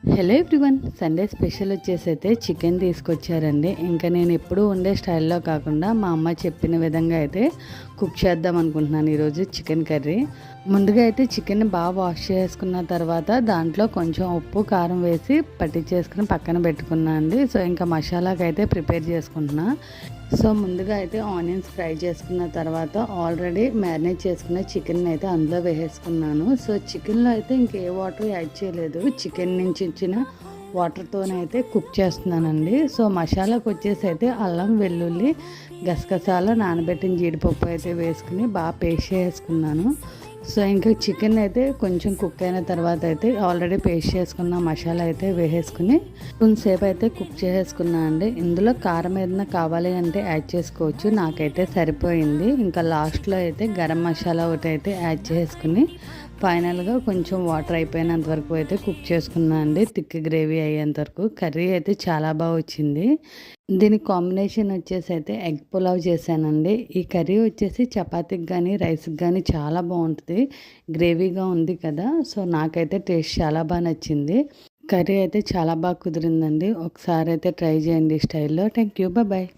Hello everyone, Sunday special వచ్చేసి అయితే chicken తీసుకొచ్చారండి. ఇంకా నేను ఎప్పుడూ ఉండే స్టైల్లో కాకుండా మా అమ్మ చెప్పిన విధంగా అయితే కుక్ చేద్దాం అనుకుంటున్నాను ఈరోజు చికెన్ కర్రీ. ముందుగా అయితే చికెన్ బాగా వాష్ చేసుకున్న తర్వాత దాంట్లో కొంచెం ఉప్పు కారం వేసి పట్టించేసుకుని పక్కన పెట్టుకున్నా అండి. సో ఇంకా మసాలాకి అయితే ప్రిపేర్ చేసుకుంటున్నా. సో ముందుగా అయితే ఆనియన్స్ ఫ్రై చేసుకున్న తర్వాత ఆల్రెడీ మ్యారినేట్ చేసుకున్న చికెన్ అయితే అందులో వేసేసుకున్నాను. సో చికెన్లో అయితే ఇంకే వాటర్ యాడ్ చేయలేదు, చికెన్ నుంచి ఇచ్చిన వాటర్తోనైతే కుక్ చేస్తున్నానండి. సో మసాలాకు వచ్చేసి అయితే అల్లం వెల్లుల్లి గసగసాలు నానబెట్టిన జీడిపప్పు అయితే వేసుకుని బాగా పేస్ట్ చేసుకున్నాను. సో ఇంకా చికెన్ అయితే కొంచెం కుక్ అయిన తర్వాత అయితే ఆల్రెడీ పేస్ట్ చేసుకున్న మసాలా అయితే వేసేసుకుని కొంతసేపు అయితే కుక్ చేసేసుకున్నా అండి. ఇందులో కారం ఏదైనా కావాలి అంటే యాడ్ చేసుకోవచ్చు, నాకైతే సరిపోయింది. ఇంకా లాస్ట్లో అయితే గరం మసాలా ఒకటి అయితే యాడ్ చేసుకుని ఫైనల్గా కొంచెం వాటర్ అయిపోయినంత వరకు అయితే కుక్ చేసుకున్నా అండి. థిక్ గ్రేవీ అయ్యేంత వరకు. కర్రీ అయితే చాలా బాగా వచ్చింది. దీనికి కాంబినేషన్ వచ్చేసి అయితే ఎగ్ పులావ్ చేశానండి. ఈ కర్రీ వచ్చేసి చపాతీకి కానీ రైస్కి కానీ చాలా బాగుంటుంది, గ్రేవీగా ఉంది కదా. సో నాకైతే టేస్ట్ చాలా బాగా నచ్చింది. కర్రీ అయితే చాలా బాగా కుదిరిందండి. ఒకసారి అయితే ట్రై చేయండి ఈ స్టైల్లో. Thank you, bye.